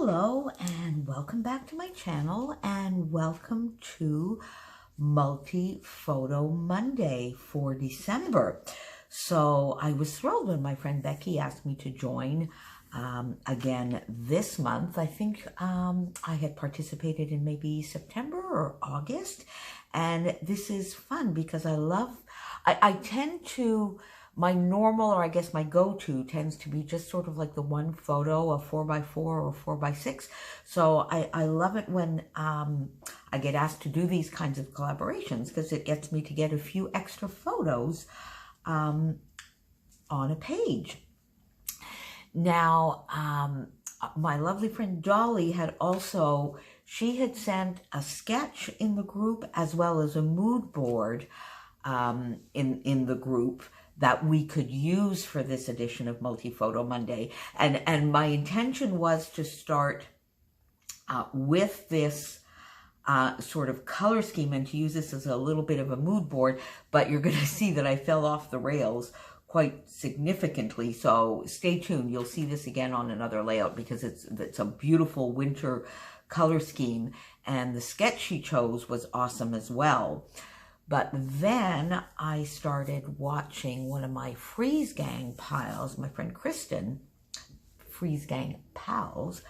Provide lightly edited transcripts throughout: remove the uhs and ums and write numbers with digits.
Hello and welcome back to my channel and welcome to Multi-Photo Monday for December. So I was thrilled when my friend Becky asked me to join again this month. I think I had participated in maybe September or August, and this is fun because I tend to, my normal, or I guess my go-to tends to be just sort of like the one photo, a 4x4 or 4x6. So I love it when I get asked to do these kinds of collaborations because it gets me to get a few extra photos on a page. Now, my lovely friend Dolly had also, she had sent a sketch in the group as well as a mood board in the group that we could use for this edition of Multi-Photo Monday. And my intention was to start with this sort of color scheme and to use this as a little bit of a mood board, but you're going to see that I fell off the rails quite significantly. So stay tuned. You'll see this again on another layout because it's a beautiful winter color scheme. And the sketch she chose was awesome as well. But then I started watching one of my Freeze Gang pals, my friend Kristen, Freeze Gang pals,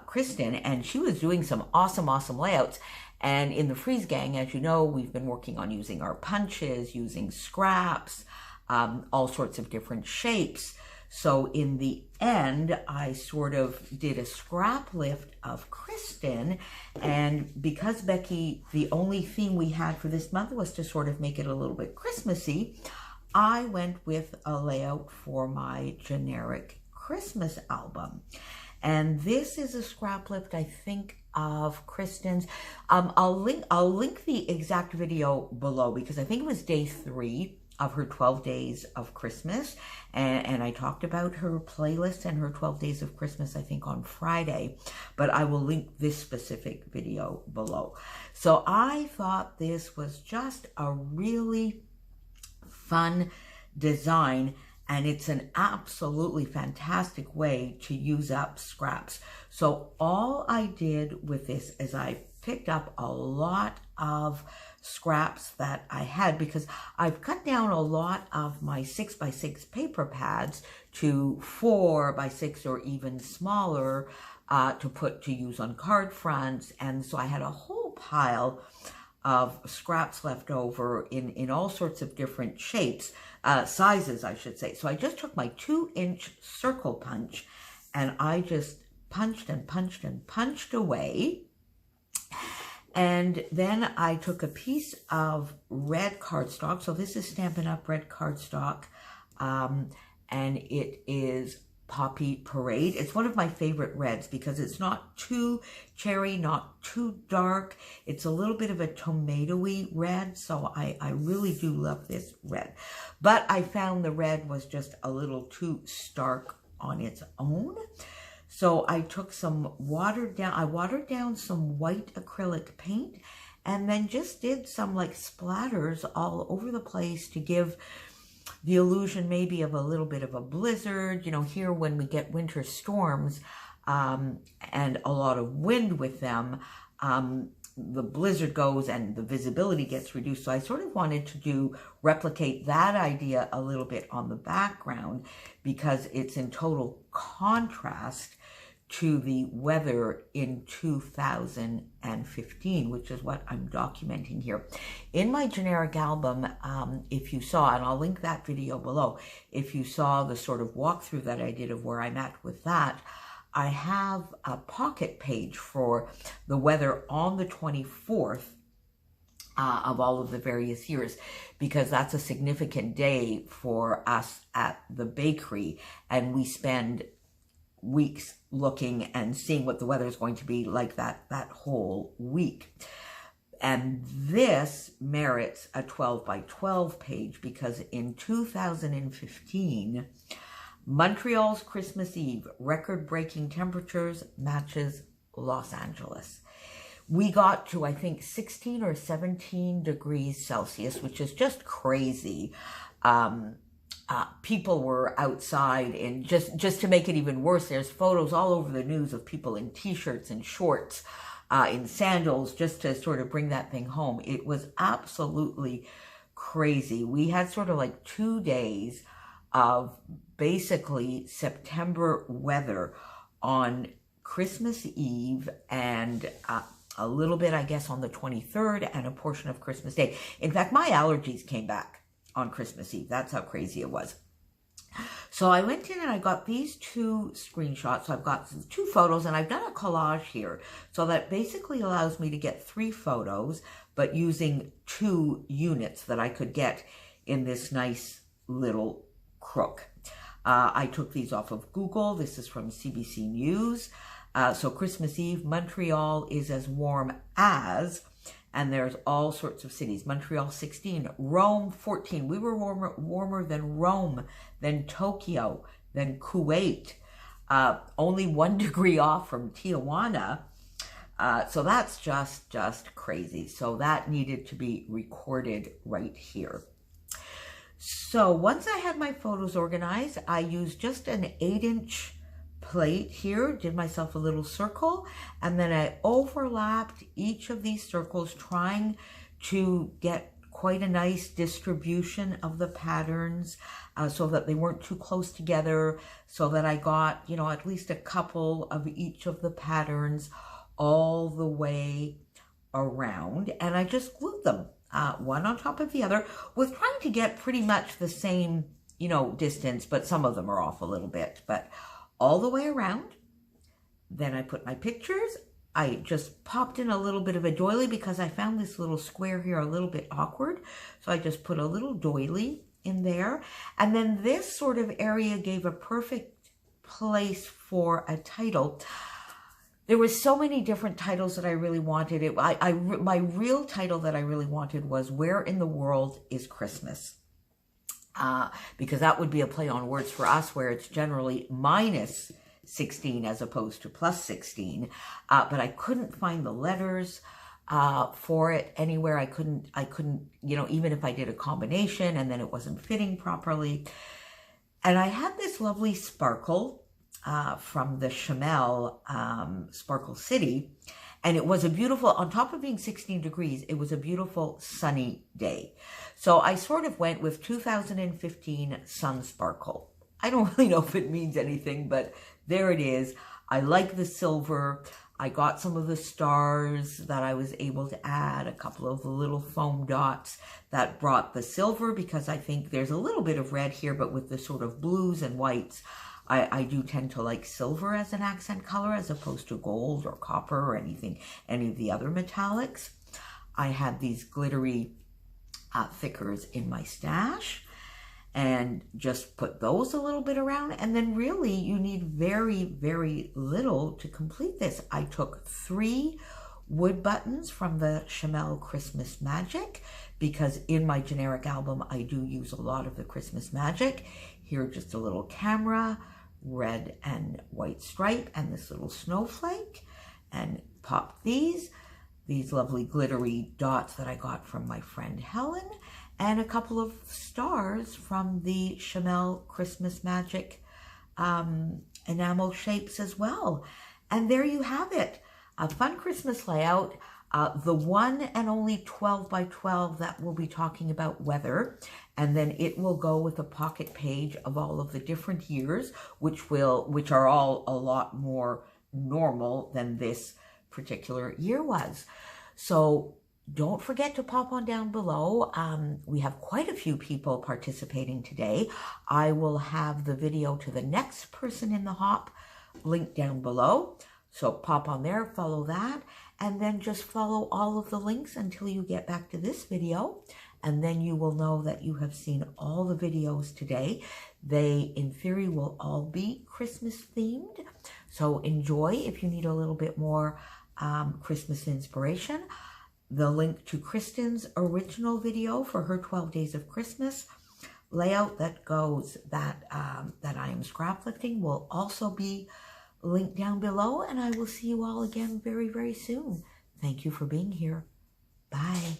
Kristen, and she was doing some awesome layouts. And in the Freeze Gang, as you know, we've been working on using our punches, using scraps, all sorts of different shapes. So in the end, I sort of did a scrap lift of Kristen, and because Becky, the only theme we had for this month was to sort of make it a little bit Christmassy, I went with a layout for my generic Christmas album. And this is a scrap lift, I think, of Kristen's. I'll link the exact video below because I think it was day 3 of her 12 days of Christmas. And I talked about her playlist and her 12 days of Christmas, I think, on Friday. But I will link this specific video below. So I thought this was just a really fun design. And it's an absolutely fantastic way to use up scraps. So all I did with this is I picked up a lot of scraps that I had because I've cut down a lot of my 6x6 paper pads to 4x6 or even smaller to use on card fronts. And so I had a whole pile of scraps left over in all sorts of different shapes, sizes, I should say. So I just took my 2-inch circle punch and I just punched and punched and punched away. And then I took a piece of red cardstock. So this is Stampin' Up! Red cardstock. And it is Poppy Parade. It's one of my favorite reds because it's not too cherry, not too dark. It's a little bit of a tomatoey red. So I really do love this red. But I found the red was just a little too stark on its own. So I took some watered down some white acrylic paint and then just did some like splatters all over the place to give the illusion maybe of a little bit of a blizzard. You know, here when we get winter storms and a lot of wind with them, the blizzard goes and the visibility gets reduced. So I sort of wanted to replicate that idea a little bit on the background because it's in total contrast to the weather in 2015, which is what I'm documenting here. In my generic album, if you saw, and I'll link that video below, if you saw the sort of walkthrough that I did of where I'm at with that, I have a pocket page for the weather on the 24th of all of the various years, because that's a significant day for us at the bakery, and we spend weeks looking and seeing what the weather is going to be like that whole week. And this merits a 12x12 page because in 2015, Montreal's Christmas Eve record-breaking temperatures matches Los Angeles. We got to, I think, 16 or 17 degrees Celsius, which is just crazy. people were outside, and just to make it even worse, there's photos all over the news of people in t-shirts and shorts, in sandals, just to sort of bring that thing home. It was absolutely crazy. We had sort of like 2 days of basically September weather on Christmas Eve, and a little bit, I guess, on the 23rd, and a portion of Christmas Day. In fact, my allergies came back on Christmas Eve. That's how crazy it was. So I went in and I got these 2 screenshots. So I've got 2 photos, and I've done a collage here. So that basically allows me to get 3 photos, but using 2 units that I could get in this nice little crook. I took these off of Google. This is from CBC News. So Christmas Eve, Montreal is as warm as, and there's all sorts of cities. Montreal 16, Rome 14. We were warmer than Rome, than Tokyo, than Kuwait. Only 1 degree off from Tijuana. So that's just crazy. So that needed to be recorded right here. So once I had my photos organized, I used just an 8-inch plate here, did myself a little circle, and then I overlapped each of these circles, trying to get quite a nice distribution of the patterns, so that they weren't too close together, so that I got, you know, at least a couple of each of the patterns all the way around, and I just glued them one on top of the other, with trying to get pretty much the same, you know, distance, but some of them are off a little bit, but all the way around. Then I put my pictures. I just popped in a little bit of a doily because I found this little square here a little bit awkward. So I just put a little doily in there. And then this sort of area gave a perfect place for a title. There was so many different titles that I really wanted. My real title that I really wanted was Where in the World is Christmas? Because that would be a play on words for us, where it's generally minus 16 as opposed to plus 16. But I couldn't find the letters for it anywhere. I couldn't, you know, even if I did a combination and then it wasn't fitting properly. And I had this lovely sparkle from the Chamel Sparkle City. And it was a beautiful, on top of being 16 degrees, it was a beautiful sunny day. So I sort of went with 2015 Sun Sparkle. I don't really know if it means anything, but there it is. I like the silver. I got some of the stars that I was able to add, a couple of the little foam dots that brought the silver, because I think there's a little bit of red here, but with the sort of blues and whites, I do tend to like silver as an accent color as opposed to gold or copper or any of the other metallics. I had these glittery thickers in my stash and just put those a little bit around. And then really you need very, very little to complete this. I took 3 wood buttons from the Chamel Christmas Magic, because in my generic album I do use a lot of the Christmas Magic. Here, just a little camera, red and white stripe, and this little snowflake, and pop these lovely glittery dots that I got from my friend Helen, and a couple of stars from the Chamel Christmas Magic enamel shapes as well. And there you have it, a fun Christmas layout. The one and only 12 by 12 that we'll be talking about weather, and then it will go with a pocket page of all of the different years, which are all a lot more normal than this particular year was. So don't forget to pop on down below. We have quite a few people participating today. I will have the video to the next person in the hop linked down below. So pop on there, follow that, and then just follow all of the links until you get back to this video. And then you will know that you have seen all the videos today. They, in theory, will all be Christmas themed. So enjoy if you need a little bit more Christmas inspiration. The link to Kristen's original video for her 12 Days of Christmas layout that I am scrap lifting will also be linked down below, and I will see you all again very, very soon. Thank you for being here. Bye.